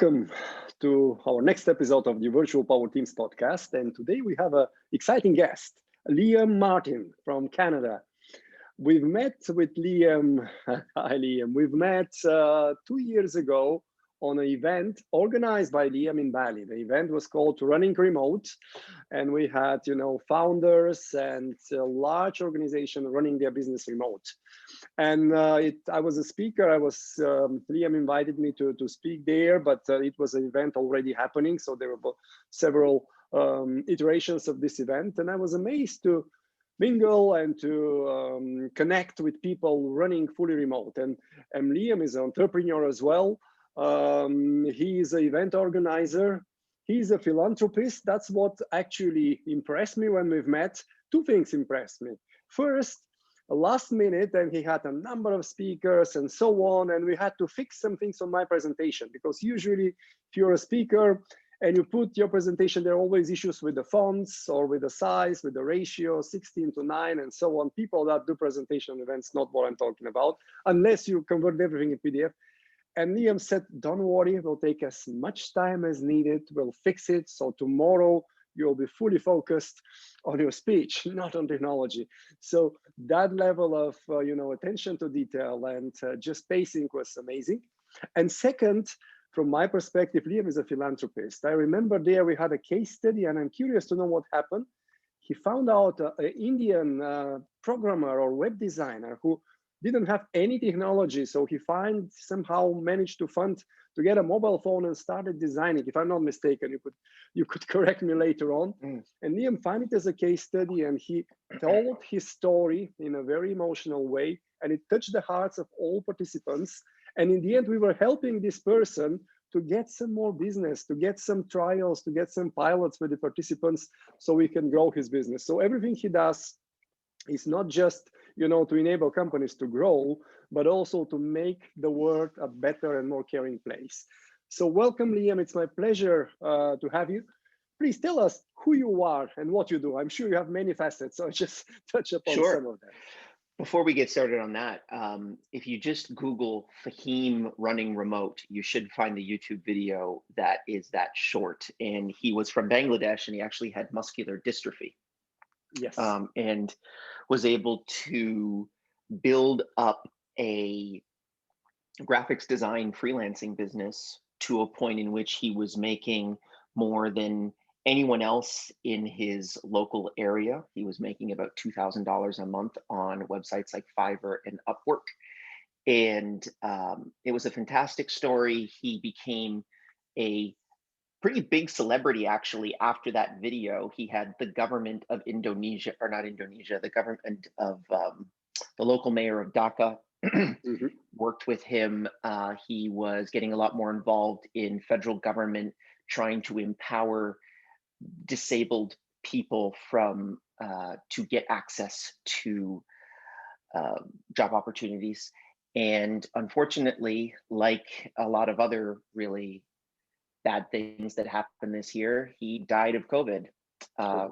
Welcome to our next episode of the Virtual Power Teams podcast. And today we have an exciting guest, Liam Martin from Canada. We've met with Liam. Hi, Liam. We've met 2 years ago on an event organized by Liam in Bali. The event was called Running Remote, and we had, founders and a large organization running their business remote. And I was a speaker. Liam invited me to speak there, but it was an event already happening. So there were several iterations of this event, and I was amazed to mingle and to connect with people running fully remote. And Liam is an entrepreneur as well. He is an event organizer. He's a philanthropist. That's what actually impressed me when we've met. Two things impressed me. First, last minute, and he had a number of speakers and so on, and we had to fix some things on my presentation, because usually if you're a speaker and you put your presentation, there are always issues with the fonts or with the size, with the ratio 16:9 and so on. People that do presentation events, not what I'm talking about, unless you convert everything in PDF. And Liam said, don't worry, we'll take as much time as needed, we'll fix it, so tomorrow you'll be fully focused on your speech, not on technology. So that level of attention to detail and just pacing was amazing. And second, from my perspective, Liam is a philanthropist. I remember there we had a case study, and I'm curious to know what happened. He found out an Indian programmer or web designer who didn't have any technology, so he somehow managed to fund to get a mobile phone and started designing. If I'm not mistaken, you could correct me later on. And Liam found it as a case study, and he told his story in a very emotional way, and it touched the hearts of all participants. And in the end, we were helping this person to get some more business, to get some trials, to get some pilots with the participants, so we can grow his business. So everything he does is not just to enable companies to grow, but also to make the world a better and more caring place. So welcome, Liam. It's my pleasure to have you. Please tell us who you are and what you do. I'm sure you have many facets, so just touch upon some of them. Before we get started on that, if you just Google Fahim running remote, you should find the YouTube video that is that short. And he was from Bangladesh, and he actually had muscular dystrophy. Yes. And was able to build up a graphics design freelancing business to a point in which he was making more than anyone else in his local area. He was making about $2,000 a month on websites like Fiverr and Upwork. And it was a fantastic story. He became a pretty big celebrity, actually. After that video, he had the government of Indonesia, or not Indonesia, the government of the local mayor of Dhaka worked with him. He was getting a lot more involved in federal government, trying to empower disabled people to get access to job opportunities. And unfortunately, like a lot of other really bad things that happened this year, he died of COVID,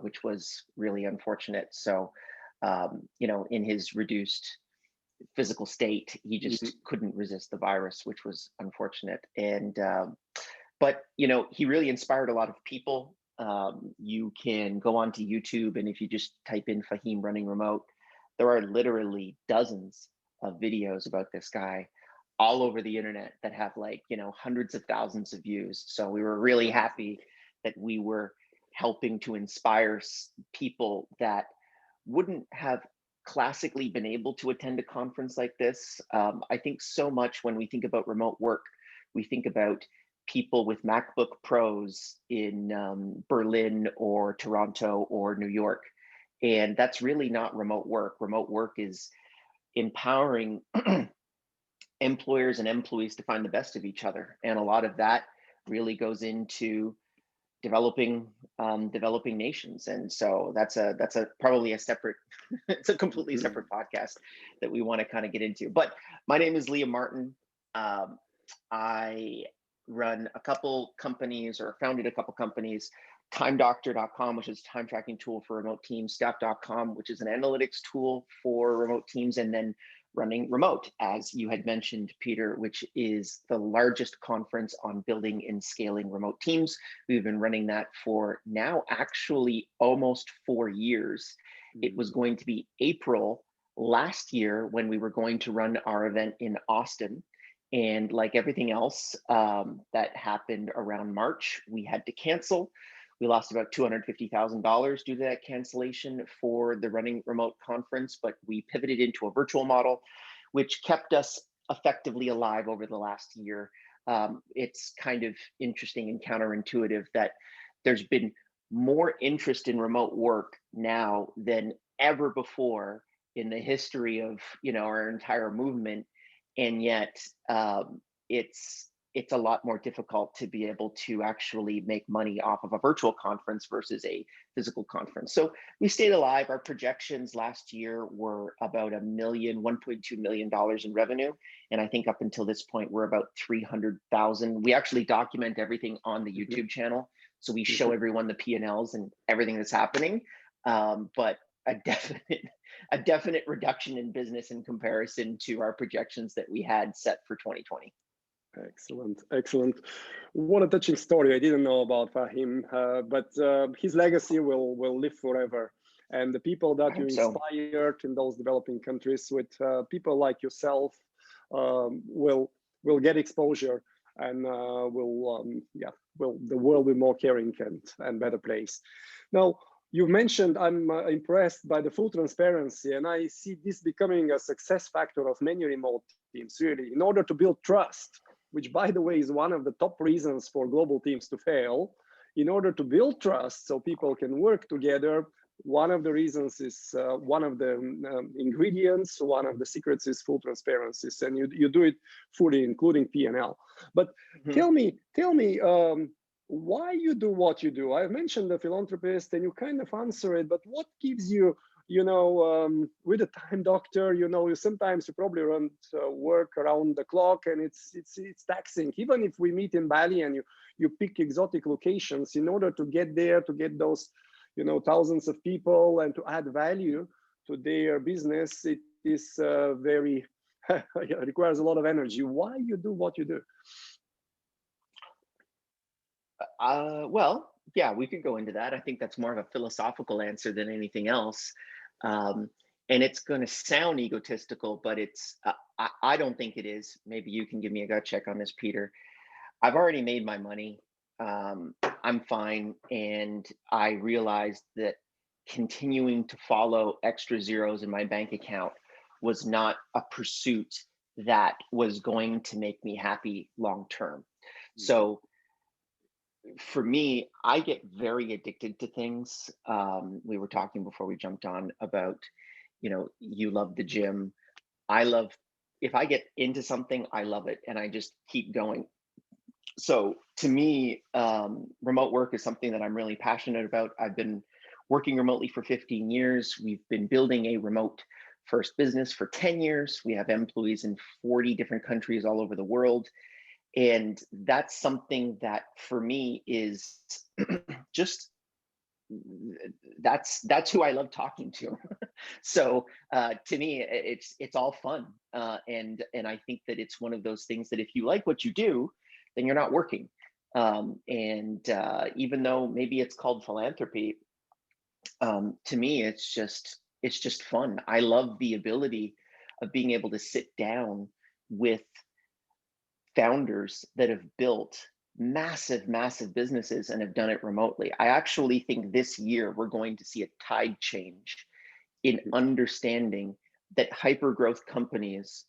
which was really unfortunate. So, in his reduced physical state, he just couldn't resist the virus, which was unfortunate. And, but, he really inspired a lot of people. You can go onto YouTube, and if you just type in Fahim running remote, there are literally dozens of videos about this guy all over the internet that have hundreds of thousands of views. So we were really happy that we were helping to inspire people that wouldn't have classically been able to attend a conference like this. I think so much when we think about remote work, we think about people with MacBook Pros in Berlin or Toronto or New York. And that's really not remote work. Remote work is empowering employers and employees to find the best of each other, and a lot of that really goes into developing nations. And so that's probably a separate it's a completely separate podcast that we want to kind of get into. But my name is Liam Martin. I run a couple companies, or founded a couple companies. TimeDoctor.com, which is a time tracking tool for remote teams, Staff.com, which is an analytics tool for remote teams, and then running remote, as you had mentioned, Peter, which is the largest conference on building and scaling remote teams. We've been running that for now actually almost 4 years. It was going to be April last year when we were going to run our event in Austin. And like everything else that happened around March, we had to cancel. We lost about $250,000 due to that cancellation for the running remote conference, but we pivoted into a virtual model, which kept us effectively alive over the last year. It's kind of interesting and counterintuitive that there's been more interest in remote work now than ever before in the history of our entire movement, and yet it's a lot more difficult to be able to actually make money off of a virtual conference versus a physical conference. So we stayed alive. Our projections last year were about $1.2 million in revenue. And I think up until this point, we're about 300,000. We actually document everything on the YouTube channel. So we show everyone the P&Ls and everything that's happening. But a definite reduction in business in comparison to our projections that we had set for 2020. Excellent, excellent. What a touching story. I didn't know about Fahim, but his legacy will live forever. And the people that you inspired in those developing countries with people like yourself will get exposure, and the world will be more caring and better place. Now, you mentioned I'm impressed by the full transparency, and I see this becoming a success factor of many remote teams, really, in order to build trust, which, by the way, is one of the top reasons for global teams to fail. In order to build trust so people can work together, one of the reasons is one of the ingredients, one of the secrets is full transparency, and you do it fully, including P&L. But tell me, why you do what you do? I've mentioned the philanthropist, and you kind of answer it, but what gives you, with a time doctor, sometimes you probably run work around the clock, and it's taxing. Even if we meet in Bali and you pick exotic locations in order to get there, to get those, thousands of people and to add value to their business, it is very, it requires a lot of energy. Why you do what you do? Well, yeah, we could go into that. I think that's more of a philosophical answer than anything else. And it's going to sound egotistical, but I don't think it is. Maybe you can give me a gut check on this, Peter. I've already made my money. I'm fine. And I realized that continuing to follow extra zeros in my bank account was not a pursuit that was going to make me happy long term. So for me, I get very addicted to things. We were talking before we jumped on about, you love the gym. If I get into something, I love it, and I just keep going. So to me, remote work is something that I'm really passionate about. I've been working remotely for 15 years. We've been building a remote first business for 10 years. We have employees in 40 different countries all over the world. And that's something that for me is just, that's who I love talking to. So to me, it's all fun. And I think that it's one of those things that if you like what you do, then you're not working. And even though maybe it's called philanthropy, to me, it's just fun. I love the ability of being able to sit down with founders that have built massive businesses and have done it remotely. I actually think this year we're going to see a tide change in understanding that hyper-growth companies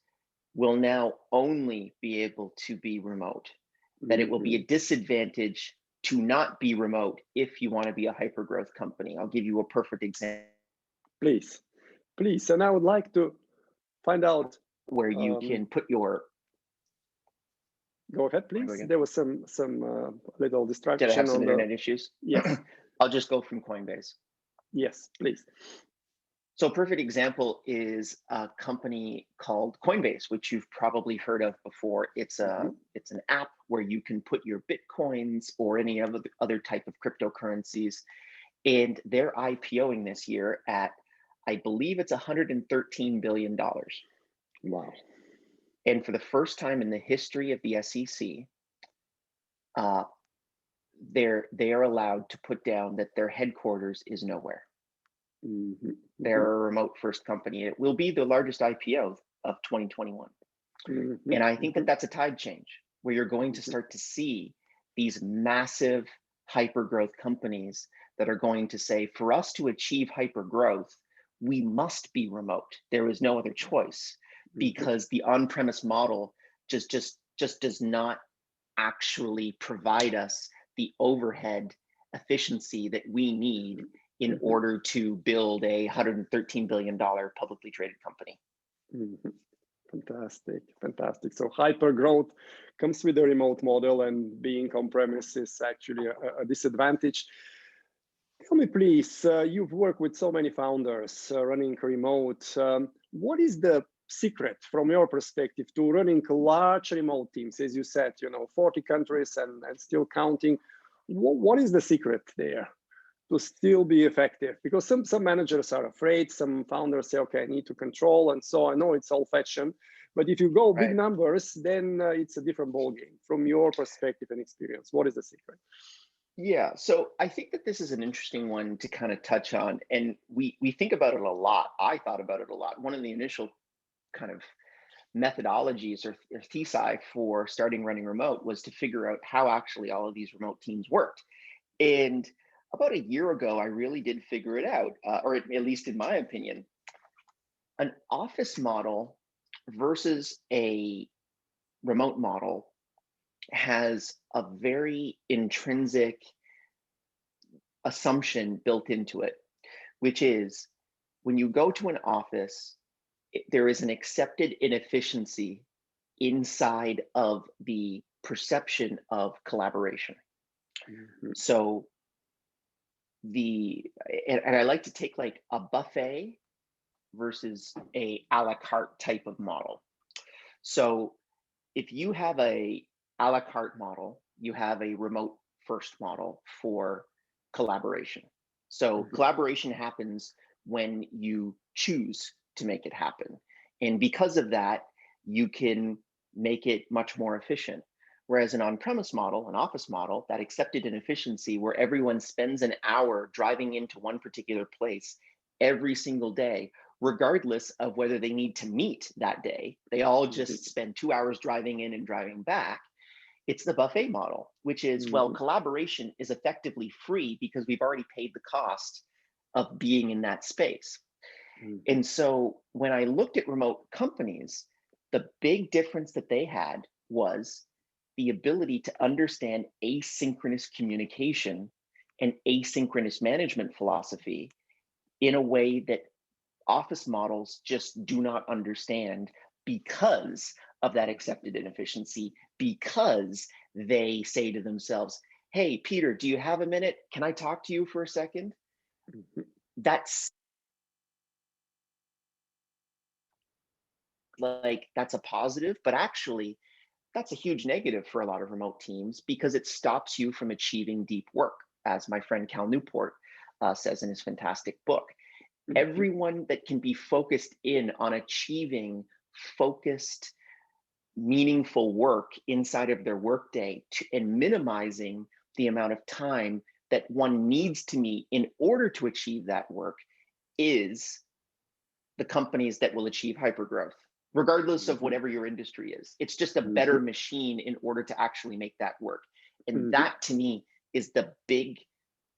will now only be able to be remote, that it will be a disadvantage to not be remote if you want to be a hyper-growth company. I'll give you a perfect example. Please. And I would like to find out where you can put your. Go ahead, please. There was some little distraction. Did I have some internet issues? Yeah. I'll just go from Coinbase. Yes, please. So a perfect example is a company called Coinbase, which you've probably heard of before. It's an app where you can put your Bitcoins or any other type of cryptocurrencies, and they're IPOing this year at, I believe it's $113 billion. Wow. And for the first time in the history of the SEC, uh, they are allowed to put down that their headquarters is nowhere. Mm-hmm. They're a remote first company. It will be the largest IPO of 2021. Mm-hmm. And I think Mm-hmm. that that's a tide change where you're going to start to see these massive hyper growth companies that are going to say, for us to achieve hyper growth, we must be remote. There is no other choice, because the on-premise model just does not actually provide us the overhead efficiency that we need in order to build a $113 billion publicly traded company. Mm-hmm. Fantastic, fantastic. So hyper growth comes with a remote model, and being on premise is actually a disadvantage. Tell me, please, you've worked with so many founders running remote. What is the secret from your perspective to running large remote teams? As you said, 40 countries and still counting. What is the secret there to still be effective? Because some managers are afraid, some founders say, okay, I need to control. And so I know it's old fashioned, but if you go big numbers, then it's a different ballgame. From your perspective and experience, what is the secret? Yeah, so I think that this is an interesting one to kind of touch on, and we think about it a lot. I thought about it a lot. One of the initial kind of methodologies or thesis for starting running remote was to figure out how actually all of these remote teams worked. And about a year ago, I really did figure it out, or at least in my opinion, an office model versus a remote model has a very intrinsic assumption built into it, which is when you go to an office, there is an accepted inefficiency inside of the perception of collaboration. So and I like to take like a buffet versus a la carte type of model. So if you have a la carte model, you have a remote first model for collaboration. So collaboration happens when you choose to make it happen. And because of that, you can make it much more efficient. Whereas an on-premise model, an office model, that accepted inefficiency where everyone spends an hour driving into one particular place every single day, regardless of whether they need to meet that day, they all just spend 2 hours driving in and driving back. It's the buffet model, which is, well, collaboration is effectively free because we've already paid the cost of being in that space. And so when I looked at remote companies, the big difference that they had was the ability to understand asynchronous communication and asynchronous management philosophy in a way that office models just do not understand, because of that accepted inefficiency, because they say to themselves, hey, Peter, do you have a minute? Can I talk to you for a second? That's a positive, but actually that's a huge negative for a lot of remote teams because it stops you from achieving deep work, as my friend Cal Newport says in his fantastic book. Everyone that can be focused in on achieving focused, meaningful work inside of their workday and minimizing the amount of time that one needs to meet in order to achieve that work is the companies that will achieve hypergrowth, regardless of whatever your industry is. It's just a better machine in order to actually make that work. And that to me is the big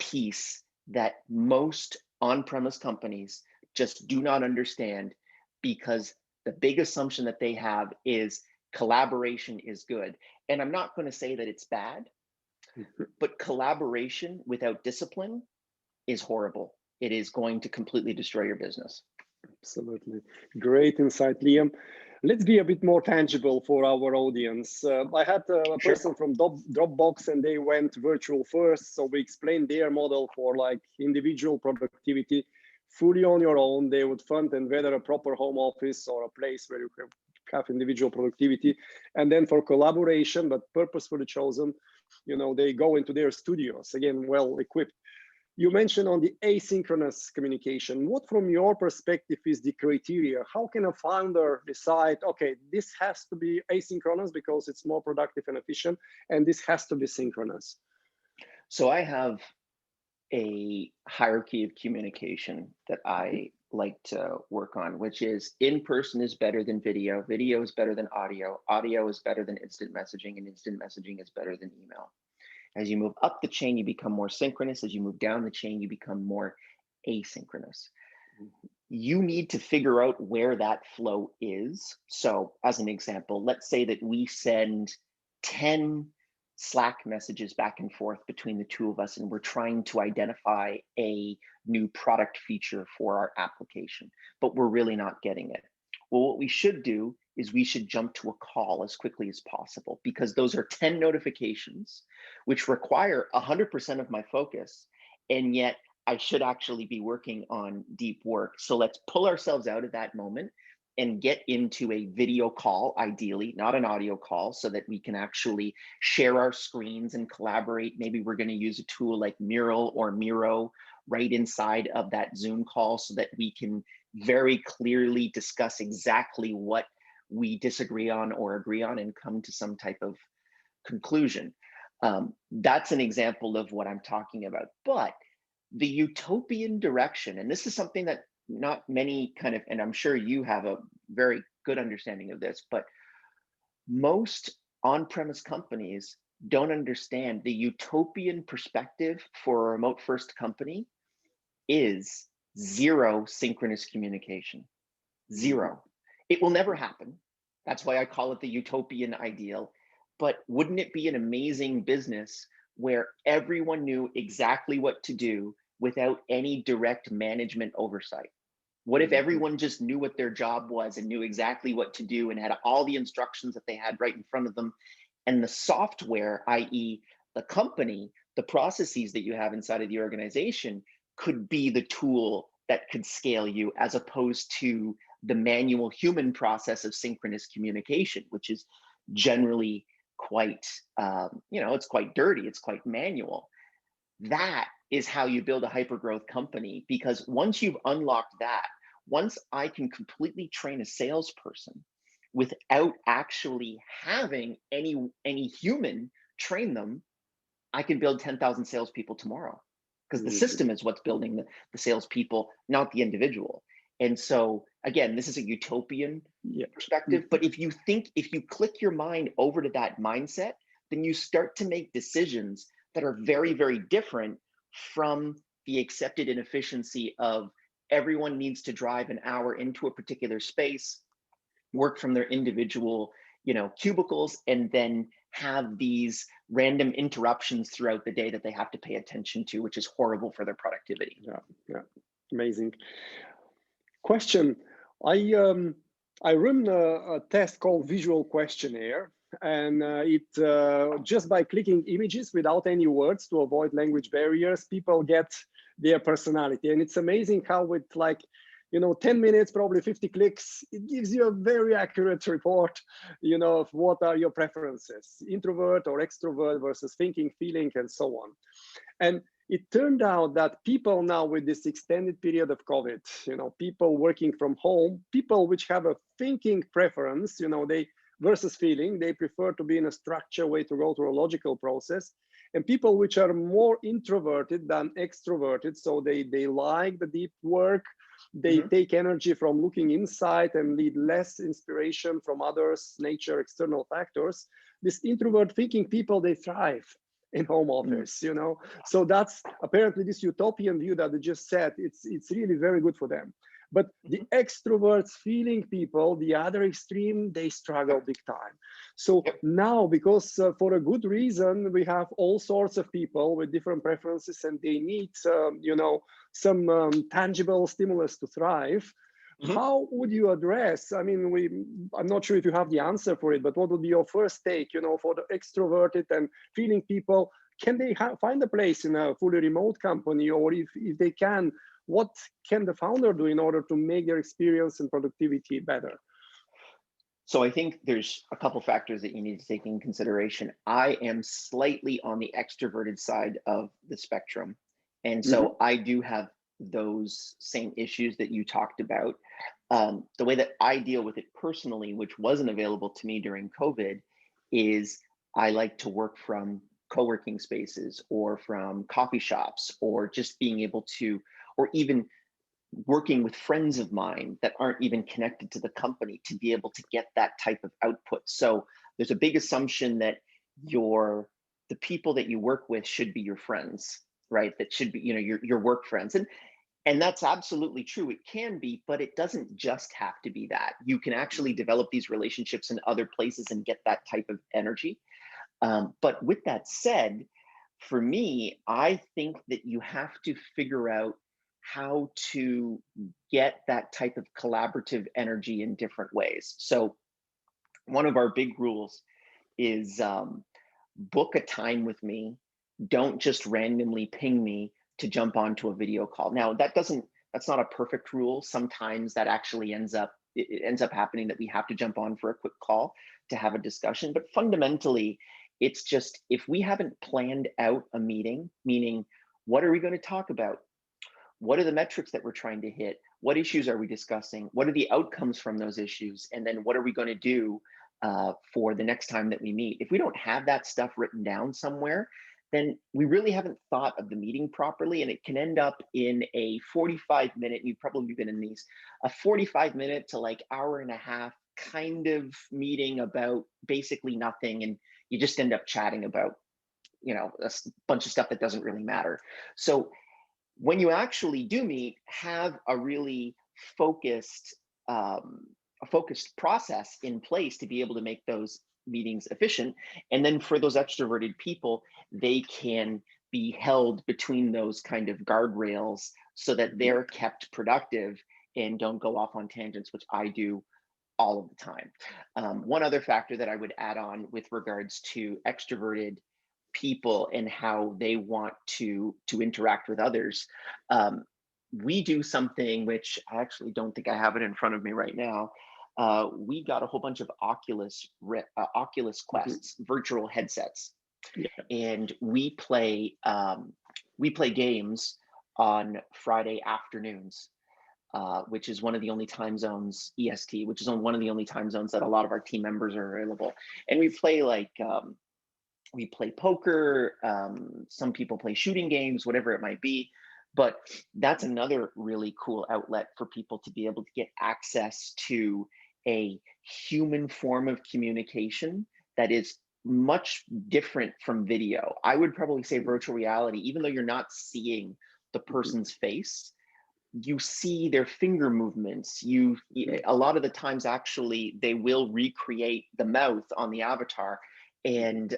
piece that most on-premise companies just do not understand, because the big assumption that they have is collaboration is good. And I'm not going to say that it's bad, but collaboration without discipline is horrible. It is going to completely destroy your business. Absolutely. Great insight, Liam. Let's be a bit more tangible for our audience. I had a person from Dropbox, and they went virtual first. So we explained their model for like individual productivity, fully on your own. They would fund and whether a proper home office or a place where you can have individual productivity. And then for collaboration, but purposefully chosen, they go into their studios, again, well equipped. You mentioned on the asynchronous communication. What, from your perspective, is the criteria? How can a founder decide, okay, this has to be asynchronous because it's more productive and efficient, and this has to be synchronous? So I have a hierarchy of communication that I like to work on, which is in person is better than video, video is better than audio, audio is better than instant messaging, and instant messaging is better than email. As you move up the chain, you become more synchronous. As you move down the chain, you become more asynchronous. You need to figure out where that flow is. So, as an example, let's say that we send 10 Slack messages back and forth between the two of us, and we're trying to identify a new product feature for our application, but we're really not getting it. Well, what we should do is we should jump to a call as quickly as possible, because those are 10 notifications, which require 100% of my focus. And yet I should actually be working on deep work. So let's pull ourselves out of that moment and get into a video call, ideally, not an audio call, so that we can actually share our screens and collaborate. Maybe we're going to use a tool like Mural or Miro right inside of that Zoom call so that we can very clearly discuss exactly what we disagree on or agree on and come to some type of conclusion. That's an example of what I'm talking about. But the utopian direction, and this is something that not many kind of, and I'm sure you have a very good understanding of this, but most on-premise companies don't understand the utopian perspective for a remote first company is zero synchronous communication. Zero. It will never happen. That's why I call it the utopian ideal. But wouldn't it be an amazing business where everyone knew exactly what to do without any direct management oversight? What if everyone just knew what their job was and knew exactly what to do and had all the instructions that they had right in front of them? And the software, i.e., the company, the processes that you have inside of the organization could be the tool that could scale you, as opposed to the manual human process of synchronous communication, which is generally quite, it's quite dirty, it's quite manual. That is how you build a hyper-growth company, because once you've unlocked that, once I can completely train a salesperson without actually having any human train them, I can build 10,000 salespeople tomorrow, because the system is what's building the salespeople, not the individual. And so again, this is a utopian perspective, but if you click your mind over to that mindset, then you start to make decisions that are very, very different from the accepted inefficiency of everyone needs to drive an hour into a particular space, work from their individual, cubicles, and then have these random interruptions throughout the day that they have to pay attention to, which is horrible for their productivity. Yeah, amazing. Question: I run a test called Visual Questionnaire, and just by clicking images without any words to avoid language barriers, people get their personality, and it's amazing how with 10 minutes, probably 50 clicks, it gives you a very accurate report, of what are your preferences, introvert or extrovert versus thinking, feeling, and so on. And it turned out that people now, with this extended period of COVID, people working from home, people which have a thinking preference, they versus feeling, they prefer to be in a structured way to go through a logical process. And people which are more introverted than extroverted, so they like the deep work, they take energy from looking inside and need less inspiration from others, nature, external factors. This introvert thinking people, they thrive in home office, So that's apparently this utopian view that I just said, it's really very good for them. But the extroverts feeling people, the other extreme, they struggle big time. So now, because for a good reason, we have all sorts of people with different preferences, and they need, some tangible stimulus to thrive. How would you address, I'm not sure if you have the answer for it, but what would be your first take, for the extroverted and feeling people? Can they find a place in a fully remote company? Or if they can, what can the founder do in order to make their experience and productivity better? So I think there's a couple factors that you need to take in consideration. I am slightly on the extroverted side of the spectrum. And so I do have those same issues that you talked about. The way that I deal with it personally, which wasn't available to me during COVID, is I like to work from co-working spaces or from coffee shops, or just being able to, or even working with friends of mine that aren't even connected to the company, to be able to get that type of output. So there's a big assumption that the people that you work with should be your friends, right? That should be, your work friends. And that's absolutely true. It can be, but it doesn't just have to be that. You can actually develop these relationships in other places and get that type of energy. But with that said, for me, I think that you have to figure out how to get that type of collaborative energy in different ways. So one of our big rules is book a time with me. Don't just randomly ping me to jump onto a video call. Now that's not a perfect rule. Sometimes that actually ends up happening that we have to jump on for a quick call to have a discussion. But fundamentally, it's just, if we haven't planned out a meeting, meaning what are we going to talk about? What are the metrics that we're trying to hit? What issues are we discussing? What are the outcomes from those issues? And then what are we going to do for the next time that we meet? If we don't have that stuff written down somewhere, then we really haven't thought of the meeting properly, and it can end up in a 45-minute, you've probably been in these, a 45-minute to like hour and a half kind of meeting about basically nothing, and you just end up chatting about, a bunch of stuff that doesn't really matter. So when you actually do meet, have a really focused process in place to be able to make those meetings efficient. And then for those extroverted people, they can be held between those kind of guardrails so that they're kept productive and don't go off on tangents, which I do all of the time. One other factor that I would add on with regards to extroverted people and how they want to interact with others, we do something which I actually don't think I have it in front of me right now. We got a whole bunch of Oculus Quests, virtual headsets, and we play games on Friday afternoons, which is one of the only time zones, EST, which is on one of the only time zones that a lot of our team members are available. And we play we play poker, some people play shooting games, whatever it might be. But that's another really cool outlet for people to be able to get access to a human form of communication that is much different from video. I would probably say virtual reality, even though you're not seeing the person's face, you see their finger movements. A lot of the times, actually, they will recreate the mouth on the avatar. And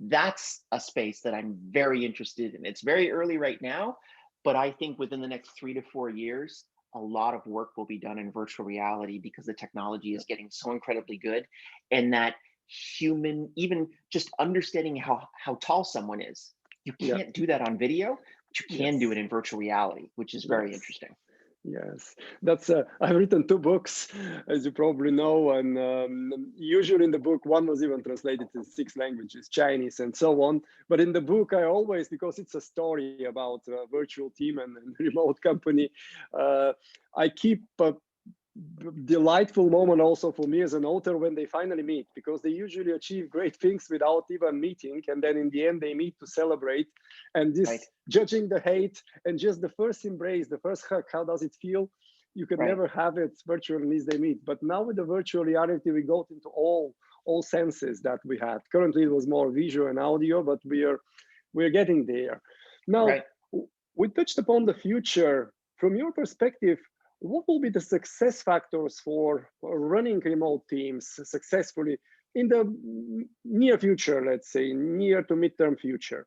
that's a space that I'm very interested in. It's very early right now, but I think within the next 3 to 4 years, a lot of work will be done in virtual reality because the technology is getting so incredibly good. And that human, even just understanding how tall someone is, you can't do that on video, but you can do it in virtual reality, which is very interesting. Yes, that's. I've written 2 books, as you probably know, and usually in the book, one was even translated to 6 languages, Chinese and so on. But in the book, I always, because it's a story about a virtual team and remote company, I keep a delightful moment also for me as an author when they finally meet, because they usually achieve great things without even meeting, and then in the end they meet to celebrate. And this judging the hate and just the first embrace, the first hug, how does it feel? You can never have it virtual unless they meet. But now with the virtual reality, we got into all senses that we had. Currently it was more visual and audio, but we're getting there. Now we touched upon the future. From your perspective, what will be the success factors for running remote teams successfully in the near future, let's say, near to midterm future?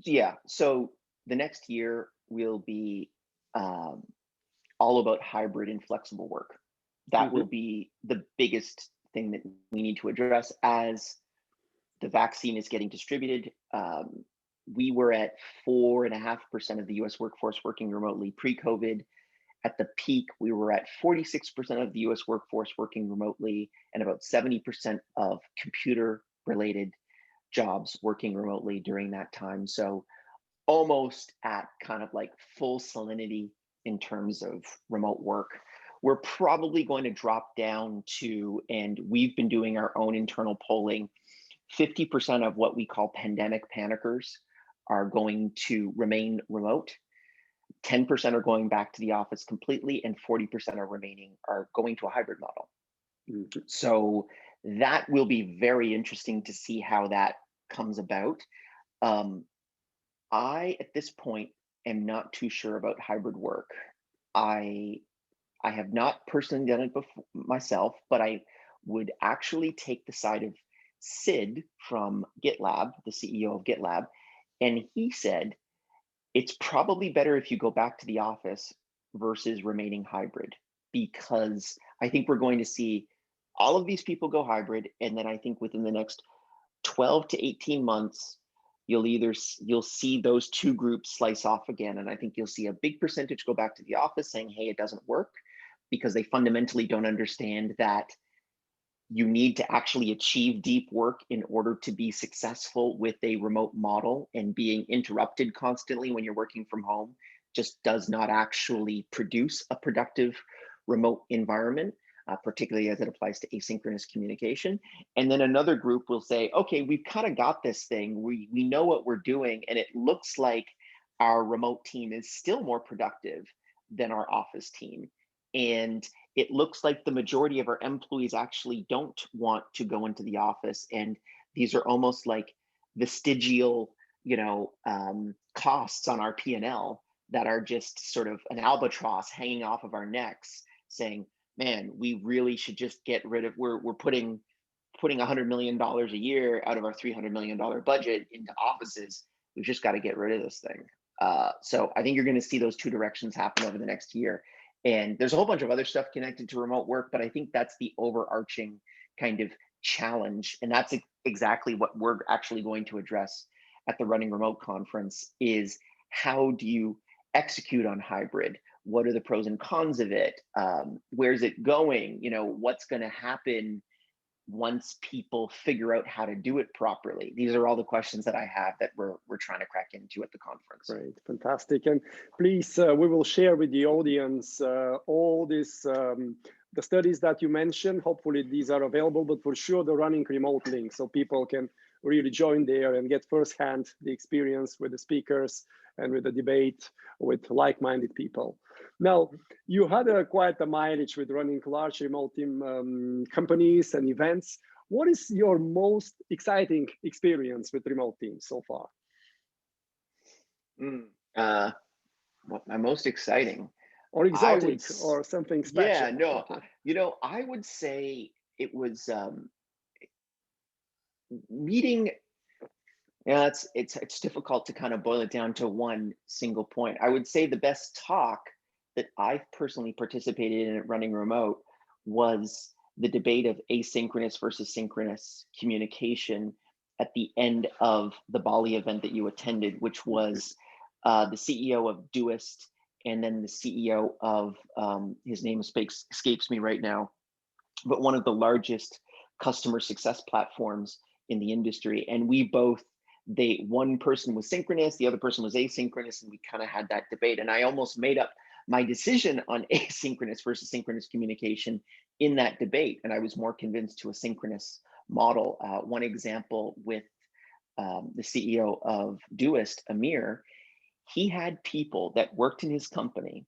Yeah, so the next year will be all about hybrid and flexible work. That will be the biggest thing that we need to address as the vaccine is getting distributed. We were at 4.5% of the US workforce working remotely pre-COVID. At the peak, we were at 46% of the US workforce working remotely and about 70% of computer-related jobs working remotely during that time. So almost at kind of like full salinity in terms of remote work. We're probably going to drop down to, and we've been doing our own internal polling, 50% of what we call pandemic panickers are going to remain remote. 10% are going back to the office completely, and 40% are going to a hybrid model. Mhm. So that will be very interesting to see how that comes about. Um, I, at this point, am not too sure about hybrid work. I I have not personally done it before myself, but I would actually take the side of Sid from GitLab, the CEO of GitLab, and he said it's probably better if you go back to the office versus remaining hybrid, because I think we're going to see all of these people go hybrid, and then I think within the next 12 to 18 months, you'll see those two groups slice off again, and I think you'll see a big percentage go back to the office saying, hey, it doesn't work, because they fundamentally don't understand that you need to actually achieve deep work in order to be successful with a remote model, and being interrupted constantly when you're working from home just does not actually produce a productive remote environment, particularly as it applies to asynchronous communication. And then another group will say, okay, we've kind of got this thing. We know what we're doing, and it looks like our remote team is still more productive than our office team. And it looks like the majority of our employees actually don't want to go into the office. And these are almost like vestigial, costs on our P&L that are just sort of an albatross hanging off of our necks, saying, man, we really should just get rid of, we're putting $100 million a year out of our $300 million budget into offices. We've just got to get rid of this thing. So I think you're going to see those two directions happen over the next year. And there's a whole bunch of other stuff connected to remote work, but I think that's the overarching kind of challenge. And that's exactly what we're actually going to address at the Running Remote conference: is how do you execute on hybrid? What are the pros and cons of it? Where's it going? What's going to happen once people figure out how to do it properly? These are all the questions that I have that we're trying to crack into at the conference. Great, fantastic. And please, we will share with the audience all this, the studies that you mentioned. Hopefully these are available, but for sure the Running Remote link, so people can really join there and get firsthand the experience with the speakers and with the debate with like-minded people. Now, you had quite a mileage with running large remote team companies and events. What is your most exciting experience with remote teams so far? What my most exciting, Or exotic, would, or something yeah, special? no, I would say it was meeting. Yeah, it's difficult to kind of boil it down to one single point. I would say the best talk that I've personally participated in at Running Remote was the debate of asynchronous versus synchronous communication at the end of the Bali event that you attended, which was the CEO of Doist, and then the CEO of, his name escapes me right now, but one of the largest customer success platforms in the industry. And we both, one person was synchronous, the other person was asynchronous, and we kind of had that debate. And I almost made up my decision on asynchronous versus synchronous communication in that debate, and I was more convinced to a synchronous model. One example with the CEO of Doist, Amir, he had people that worked in his company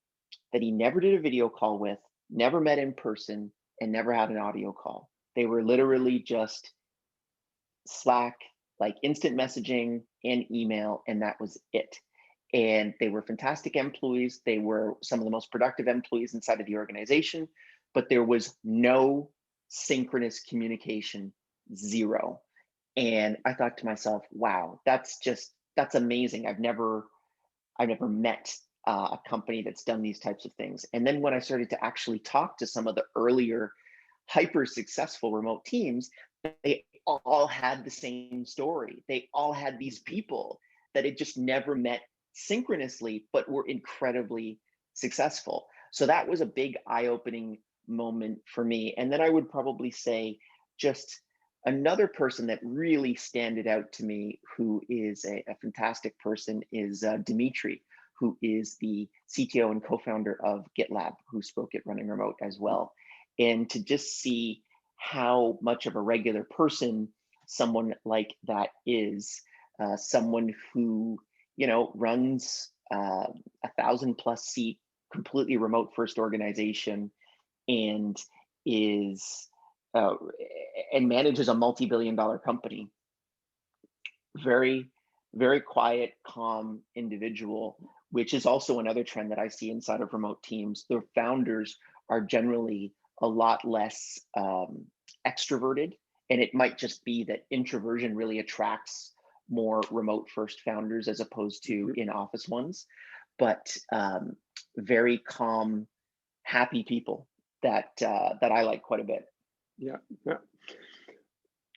that he never did a video call with, never met in person, and never had an audio call. They were literally just Slack, like instant messaging and email, and that was it. And they were fantastic employees. They were some of the most productive employees inside of the organization, but there was no synchronous communication, zero. And I thought to myself, wow, that's amazing. I've never met a company that's done these types of things. And then when I started to actually talk to some of the earlier hyper successful remote teams, they all had the same story. They all had these people that had just never met synchronously, but were incredibly successful. So that was a big eye-opening moment for me. And then I would probably say just Another person that really standed out to me, who is a fantastic person, is Dimitri, who is the CTO and co-founder of GitLab, who spoke at Running Remote as well. And to just see how much of a regular person someone like that is, someone who, runs a 1,000+ seat, completely remote first organization, and is uh, and manages a multi-billion-dollar company. Very, very quiet, calm individual, which is also another trend that I see inside of remote teams. The founders are generally a lot less extroverted, and it might just be that introversion really attracts more remote first founders as opposed to in-office ones, but very calm, happy people that I like quite a bit. Yeah, yeah.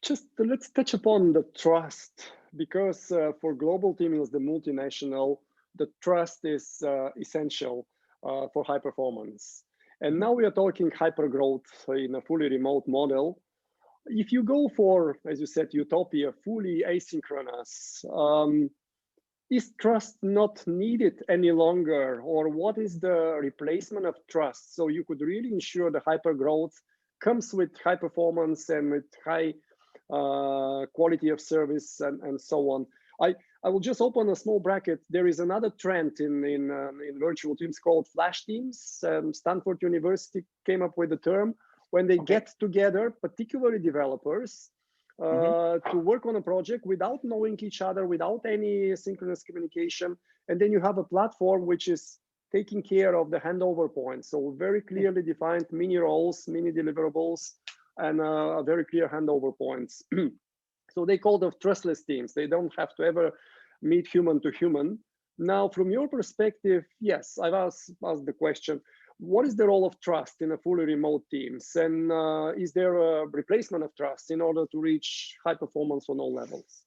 Just let's touch upon the trust, because for global teams, the multinational, the trust is essential for high performance. And now we are talking hyper growth in a fully remote model. If you go for, as you said, utopia, fully asynchronous, is trust not needed any longer? Or what is the replacement of trust? So you could really ensure the hyper growth comes with high performance and with high quality of service and so on. I will just open a small bracket. There is another trend in virtual teams called flash teams. Stanford University came up with the term when they get together, particularly developers, to work on a project without knowing each other, without any synchronous communication. And then you have a platform which is taking care of the handover points. So very clearly defined mini roles, mini deliverables, and very clear handover points. So they call them trustless teams. They don't have to ever meet human to human. Now, from your perspective, yes, I've asked the question, what is the role of trust in a fully remote teams? And is there a replacement of trust in order to reach high performance on all levels?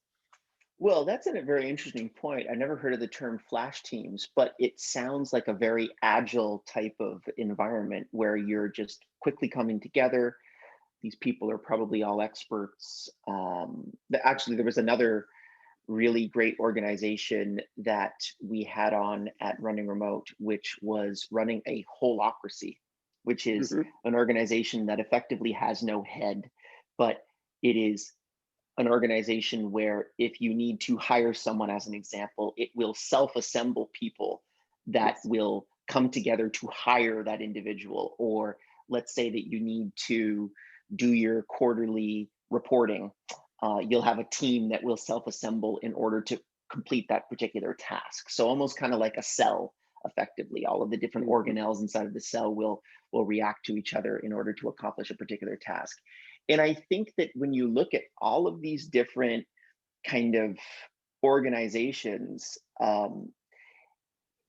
Well, that's a very interesting point. I never heard of the term flash teams, but it sounds like a very agile type of environment where you're just quickly coming together. These people are probably all experts. Actually, there was another really great organization that we had on at Running Remote, which was running a holocracy, which is an organization that effectively has no head, but it is an organization where if you need to hire someone, as an example, it will self-assemble people that will come together to hire that individual. Or let's say that you need to do your quarterly reporting. You'll have a team that will self-assemble in order to complete that particular task. So almost kind of like a cell, effectively. All of the different organelles inside of the cell will react to each other in order to accomplish a particular task. And I think that when you look at all of these different kind of organizations,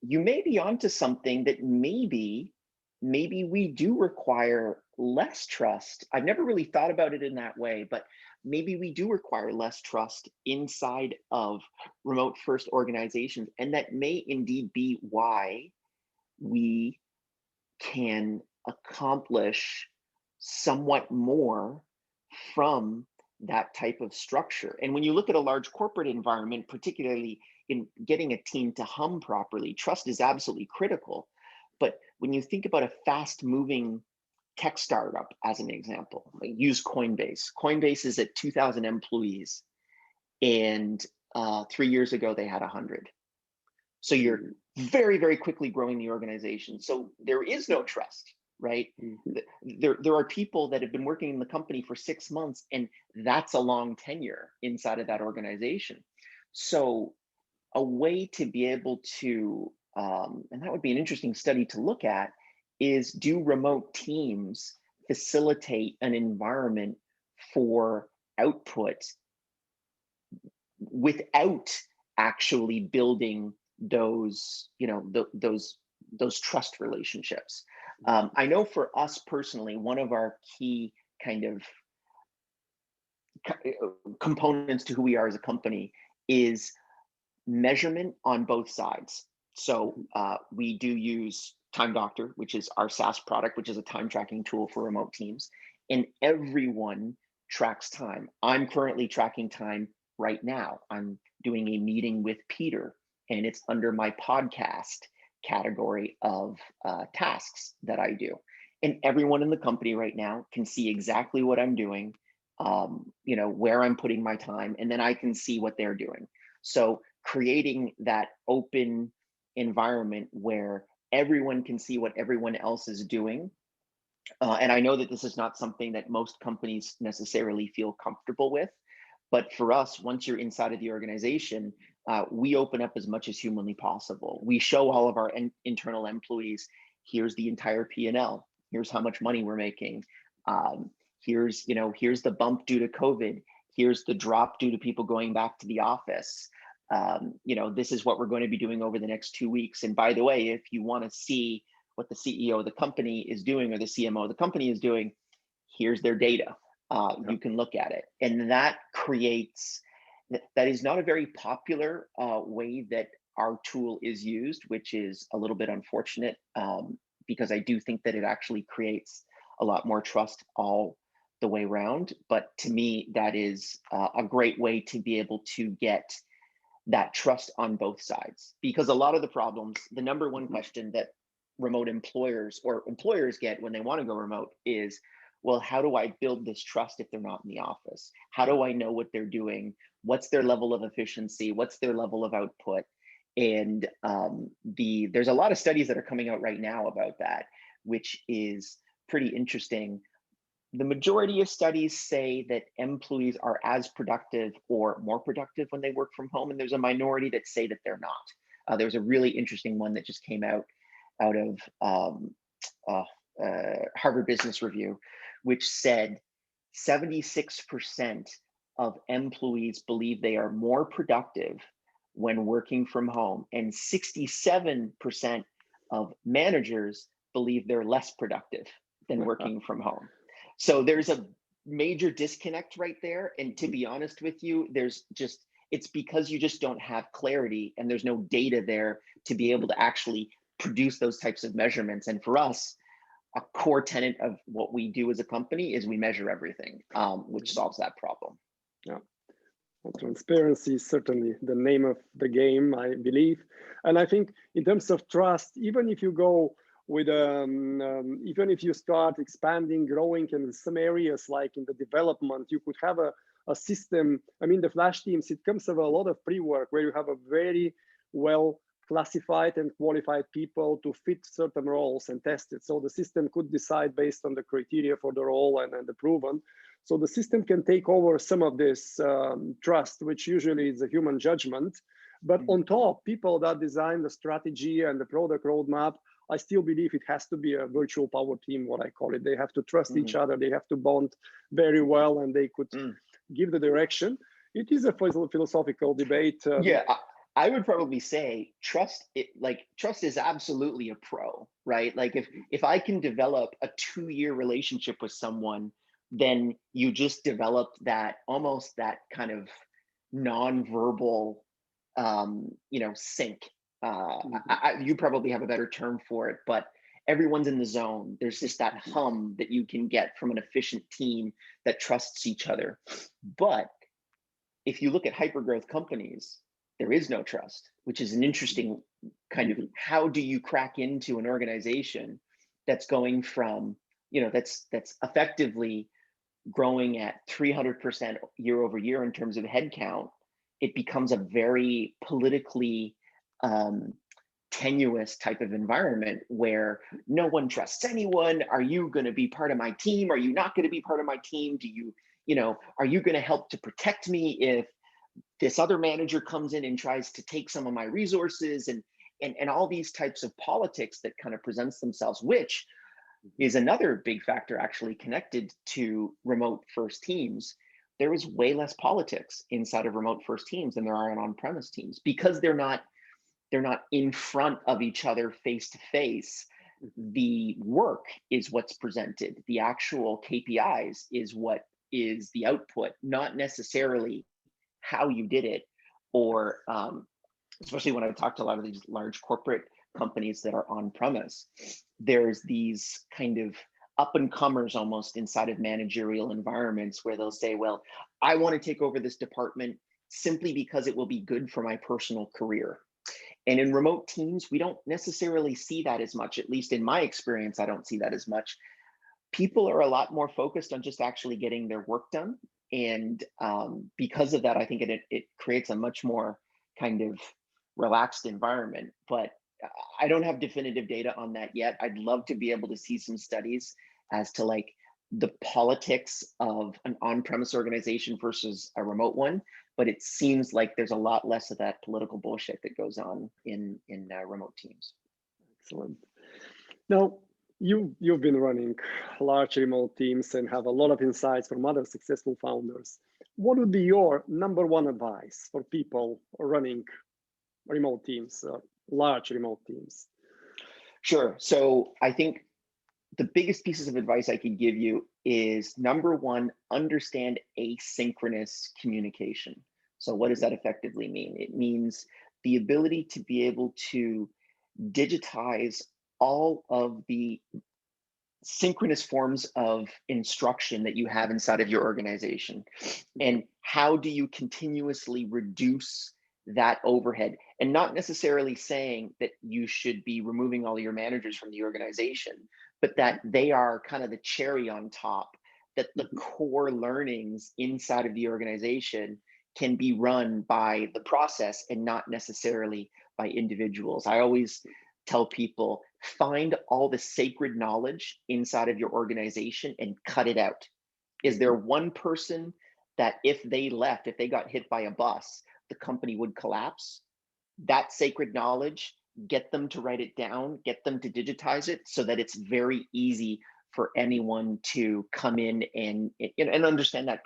you may be onto something that maybe we do require less trust. I've never really thought about it in that way, but maybe we do require less trust inside of remote first organizations. And that may indeed be why we can accomplish somewhat more from that type of structure. And when you look at a large corporate environment, particularly in getting a team to hum properly, trust is absolutely critical. But when you think about a fast moving tech startup, as an example, like use Coinbase. Coinbase is at 2,000 employees, and 3 years ago they had 100. So you're very, very quickly growing the organization. So there is no trust, right? There are people that have been working in the company for 6 months, and that's a long tenure inside of that organization. So a way to be able to, and that would be an interesting study to look at, is do remote teams facilitate an environment for output without actually building those, those trust relationships? I know for us personally, one of our key kind of components to who we are as a company is measurement on both sides. So we do use Time Doctor, which is our SaaS product, which is a time tracking tool for remote teams. And everyone tracks time. I'm currently tracking time right now. I'm doing a meeting with Peter, and it's under my podcast category of tasks that I do. And everyone in the company right now can see exactly what I'm doing, where I'm putting my time, and then I can see what they're doing. So creating that open environment where everyone can see what everyone else is doing. And I know that this is not something that most companies necessarily feel comfortable with, but for us, once you're inside of the organization, we open up as much as humanly possible. We show all of our internal employees, here's the entire P&L, here's how much money we're making. Here's the bump due to COVID. Here's the drop due to people going back to the office. This is what we're going to be doing over the next 2 weeks. And by the way, if you want to see what the CEO of the company is doing or the CMO of the company is doing, here's their data. You can look at it. And that creates, that is not a very popular way that our tool is used, which is a little bit unfortunate, because I do think that it actually creates a lot more trust all the way around. But to me, that is a great way to be able to get that trust on both sides. Because a lot of the problems, the number one question that remote employers or employers get when they want to go remote is, well, how do I build this trust if they're not in the office? How do I know what they're doing? What's their level of efficiency? What's their level of output? And there's a lot of studies that are coming out right now about that, which is pretty interesting. The majority of studies say that employees are as productive or more productive when they work from home, and there's a minority that say that they're not. There's a really interesting one that just came out of Harvard Business Review, which said 76% of employees believe they are more productive when working from home, and 67% of managers believe they're less productive than working from home. So there's a major disconnect right there. And to be honest with you, it's because you just don't have clarity and there's no data there to be able to actually produce those types of measurements. And for us, a core tenet of what we do as a company is we measure everything, which solves that problem. Yeah. Well, transparency is certainly the name of the game, I believe. And I think in terms of trust, even if you go with, even if you start expanding, growing in some areas like in the development, you could have a system. I mean, the Flash teams, it comes with a lot of pre-work where you have a very well classified and qualified people to fit certain roles and test it. So the system could decide based on the criteria for the role and the proven. So the system can take over some of this trust, which usually is a human judgment. But on top, people that design the strategy and the product roadmap, I still believe it has to be a virtual power team, what I call it. They have to trust each other. They have to bond very well, and they could give the direction. It is a philosophical debate. Yeah, I would probably say trust is absolutely a pro, right? Like if I can develop a 2-year relationship with someone, then you just develop that almost that kind of nonverbal sync. You probably have a better term for it, but everyone's in the zone. There's just that hum that you can get from an efficient team that trusts each other. But if you look at hypergrowth companies, there is no trust, which is an interesting kind of, how do you crack into an organization that's going from, that's effectively growing at 300% year over year in terms of headcount. It becomes a very politically tenuous type of environment where no one trusts anyone. Are you going to be part of my team? Are you not going to be part of my team? Are you going to help to protect me if this other manager comes in and tries to take some of my resources, and all these types of politics that kind of presents themselves, which is another big factor actually connected to remote first teams. There is way less politics inside of remote first teams than there are in on-premise teams, because they're not in front of each other face to face. The work is what's presented. The actual KPIs is what is the output, not necessarily how you did it, or especially when I talk to a lot of these large corporate companies that are on premise, there's these kind of up and comers almost inside of managerial environments where they'll say, well, I want to take over this department simply because it will be good for my personal career. And in remote teams, we don't necessarily see that as much. At least in my experience, I don't see that as much. People are a lot more focused on just actually getting their work done. And because of that, I think it creates a much more kind of relaxed environment. But I don't have definitive data on that yet. I'd love to be able to see some studies as to like the politics of an on-premise organization versus a remote one. But it seems like there's a lot less of that political bullshit that goes on in remote teams. Excellent. Now, you've been running large remote teams and have a lot of insights from other successful founders. What would be your number one advice for people running remote teams, large remote teams? Sure. So I think the biggest pieces of advice I could give you is number one, understand asynchronous communication. So what does that effectively mean? It means the ability to be able to digitize all of the synchronous forms of instruction that you have inside of your organization. And how do you continuously reduce that overhead? And not necessarily saying that you should be removing all your managers from the organization, but that they are kind of the cherry on top, that the core learnings inside of the organization can be run by the process and not necessarily by individuals. I always tell people, find all the sacred knowledge inside of your organization and cut it out. Is there one person that if they left, if they got hit by a bus, the company would collapse? That sacred knowledge, get them to write it down, get them to digitize it so that it's very easy for anyone to come in and understand that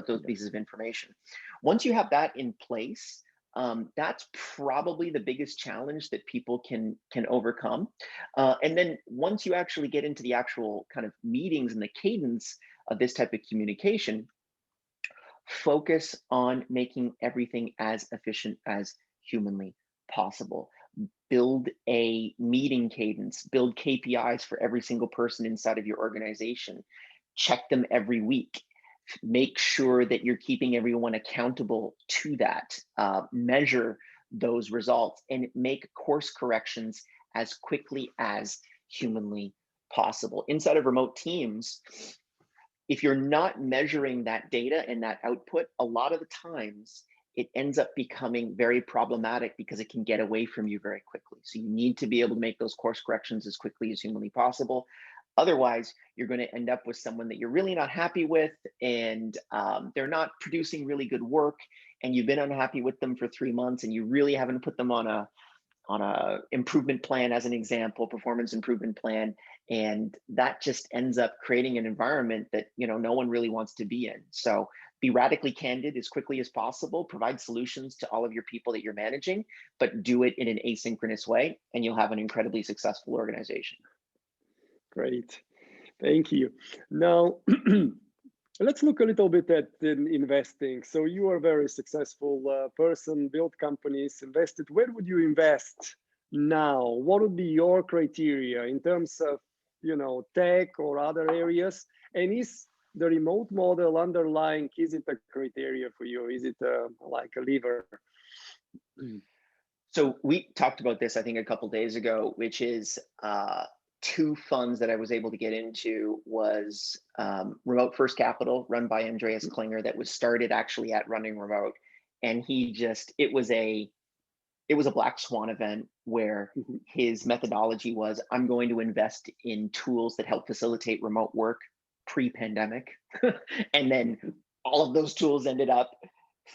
those pieces of information. Once you have that in place, that's probably the biggest challenge that people can overcome. And then once you actually get into the actual kind of meetings and the cadence of this type of communication, focus on making everything as efficient as humanly possible. Build a meeting cadence, build KPIs for every single person inside of your organization. Check them every week. Make sure that you're keeping everyone accountable to that. Measure those results and make course corrections as quickly as humanly possible. Inside of remote teams, if you're not measuring that data and that output, a lot of the times it ends up becoming very problematic because it can get away from you very quickly. So you need to be able to make those course corrections as quickly as humanly possible. Otherwise, you're going to end up with someone that you're really not happy with, and they're not producing really good work, and you've been unhappy with them for 3 months, and you really haven't put them on a improvement plan, as an example, performance improvement plan, and that just ends up creating an environment that no one really wants to be in. So be radically candid as quickly as possible, provide solutions to all of your people that you're managing, but do it in an asynchronous way, and you'll have an incredibly successful organization. Great, thank you. Now, let's look a little bit at investing. So you are a very successful person, built companies, invested. Where would you invest now? What would be your criteria in terms of, tech or other areas? And is the remote model underlying, is it a criteria for you? Is it like a lever? So we talked about this, I think, a couple of days ago, which is 2 funds that I was able to get into was Remote First Capital, run by Andreas Klinger, that was started actually at Running Remote. And it was a black swan event where his methodology was, I'm going to invest in tools that help facilitate remote work pre-pandemic. And then all of those tools ended up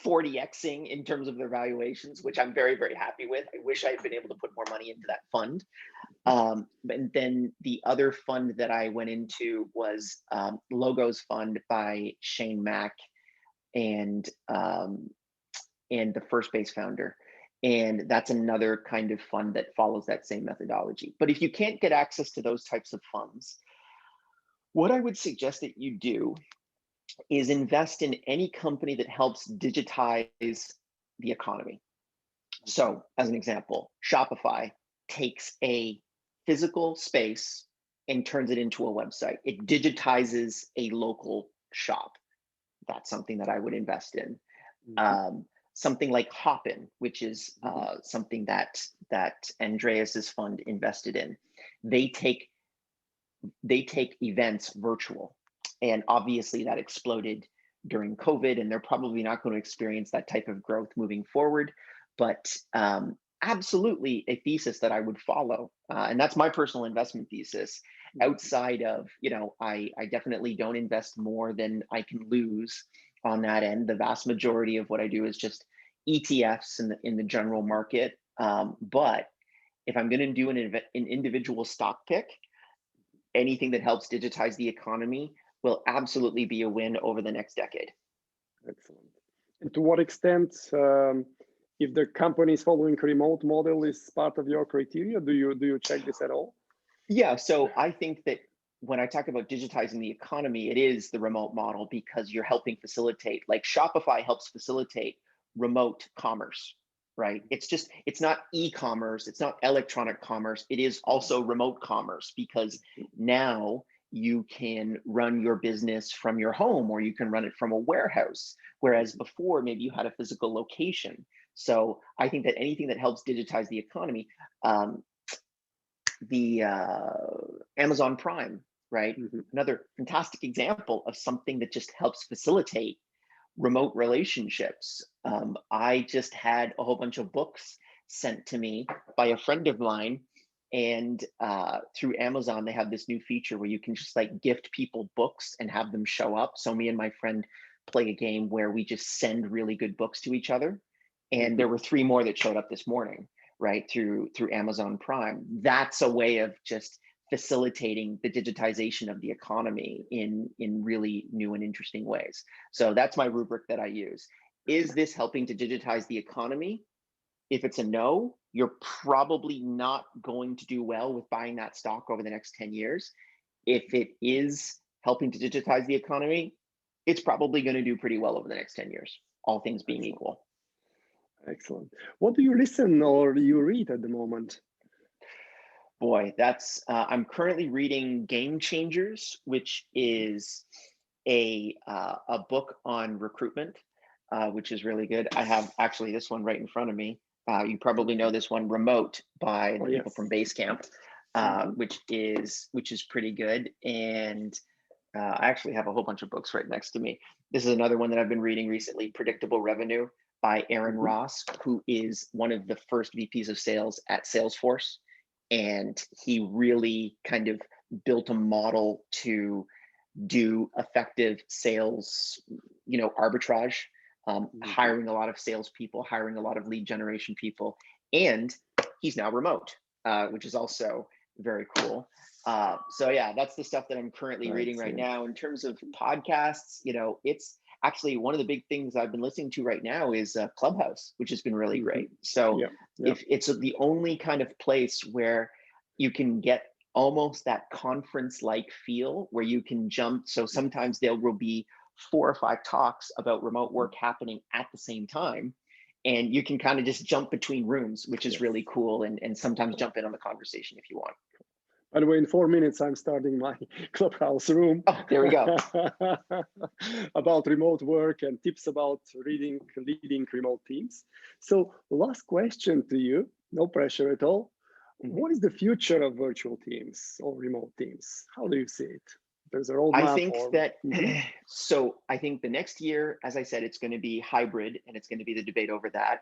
40xing in terms of their valuations, which I'm very, very happy with. I wish I had been able to put more money into that fund. And then the other fund that I went into was Logos Fund by Shane Mack and the First Base founder. And that's another kind of fund that follows that same methodology. But if you can't get access to those types of funds, what I would suggest that you do is invest in any company that helps digitize the economy. So as an example, Shopify takes a physical space and turns it into a website. It digitizes a local shop. That's something that I would invest in. Something like Hopin, which is something that Andreas's fund invested in. They take events virtual, and obviously that exploded during COVID, and they're probably not going to experience that type of growth moving forward. But absolutely a thesis that I would follow, and that's my personal investment thesis. Outside of, I definitely don't invest more than I can lose on that end. The vast majority of what I do is just ETFs in the general market. But if I'm going to do an individual stock pick, anything that helps digitize the economy will absolutely be a win over the next decade. Excellent. And to what extent, if the company is following a remote model, is part of your criteria? Do you check this at all? Yeah, so I think that when I talk about digitizing the economy, it is the remote model, because you're helping facilitate, like Shopify helps facilitate remote commerce, right? It's not e-commerce, it's not electronic commerce, it is also remote commerce, because now you can run your business from your home, or you can run it from a warehouse, whereas before maybe you had a physical location. So I think that anything that helps digitize the economy, the Amazon Prime, right? Another fantastic example of something that just helps facilitate remote relationships. I just had a whole bunch of books sent to me by a friend of mine, and through Amazon, they have this new feature where you can just like gift people books and have them show up. So me and my friend play a game where we just send really good books to each other. And there were 3 more that showed up this morning, right, through Amazon Prime. That's a way of just facilitating the digitization of the economy in really new and interesting ways. So that's my rubric that I use. Is this helping to digitize the economy? If it's a no, you're probably not going to do well with buying that stock over the next 10 years. If it is helping to digitize the economy, it's probably going to do pretty well over the next 10 years, all things being equal. Excellent. What do you listen or you read at the moment? Boy, that's I'm currently reading Game Changers, which is a book on recruitment, which is really good. I have actually this one right in front of me. You probably know this one, Remote, by the people from Basecamp, which is pretty good. And I actually have a whole bunch of books right next to me. This is another one that I've been reading recently, Predictable Revenue by Aaron Ross, who is one of the first VPs of sales at Salesforce. And he really kind of built a model to do effective sales, arbitrage, hiring a lot of salespeople, hiring a lot of lead generation people. And he's now remote, which is also very cool. So yeah, that's the stuff that I'm currently reading right now. In terms of podcasts, it's actually one of the big things I've been listening to right now is Clubhouse, which has been really great. So if it's the only kind of place where you can get almost that conference-like feel where you can jump. So sometimes there will be 4 or 5 talks about remote work happening at the same time. And you can kind of just jump between rooms, which is really cool. And sometimes jump in on the conversation if you want. By the way, in 4 minutes, I'm starting my Clubhouse room. Oh, there we go. About remote work and tips about leading remote teams. So last question to you, no pressure at all. What is the future of virtual teams or remote teams? How do you see it? There's a roadmap. I think that, so I think the next year, as I said, it's going to be hybrid, and it's going to be the debate over that.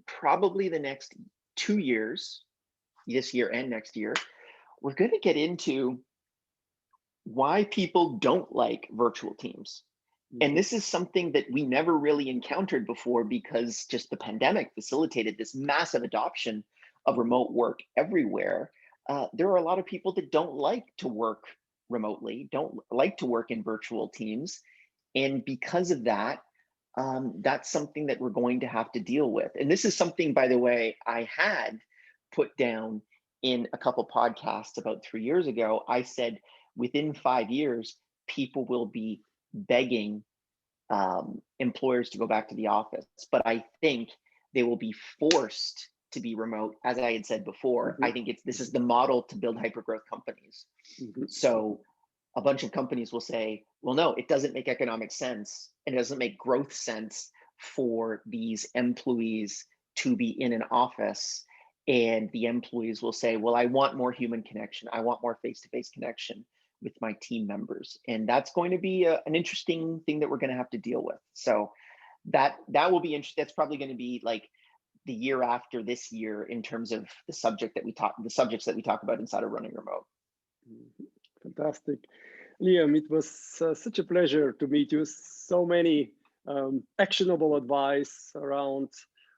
Probably the next 2 years, this year and next year, we're going to get into why people don't like virtual teams. And this is something that we never really encountered before, because just the pandemic facilitated this massive adoption of remote work everywhere. There are a lot of people that don't like to work remotely, don't like to work in virtual teams. And because of that, that's something that we're going to have to deal with. And this is something, by the way, I had put down in a couple podcasts about 3 years ago. I said within 5 years, people will be begging employers to go back to the office, but I think they will be forced to be remote. As I had said before, Mm-hmm. I think this is the model to build hypergrowth companies. Mm-hmm. So a bunch of companies will say, well, no, it doesn't make economic sense and it doesn't make growth sense for these employees to be in an office. And the employees will say, well, I want more human connection. I want more face-to-face connection with my team members. And that's going to be an interesting thing that we're going to have to deal with. So that will be interesting. That's probably going to be like the year after this year in terms of the subjects that we talk about inside of running remote. Fantastic. Liam, it was such a pleasure to meet you. So many actionable advice around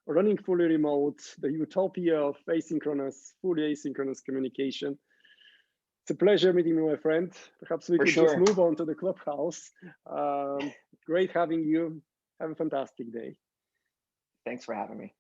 running fully remote, the utopia of asynchronous, fully asynchronous communication. It's a pleasure meeting you, my friend. Perhaps we could just move on to the clubhouse. Great having you. Have a fantastic day. Thanks for having me.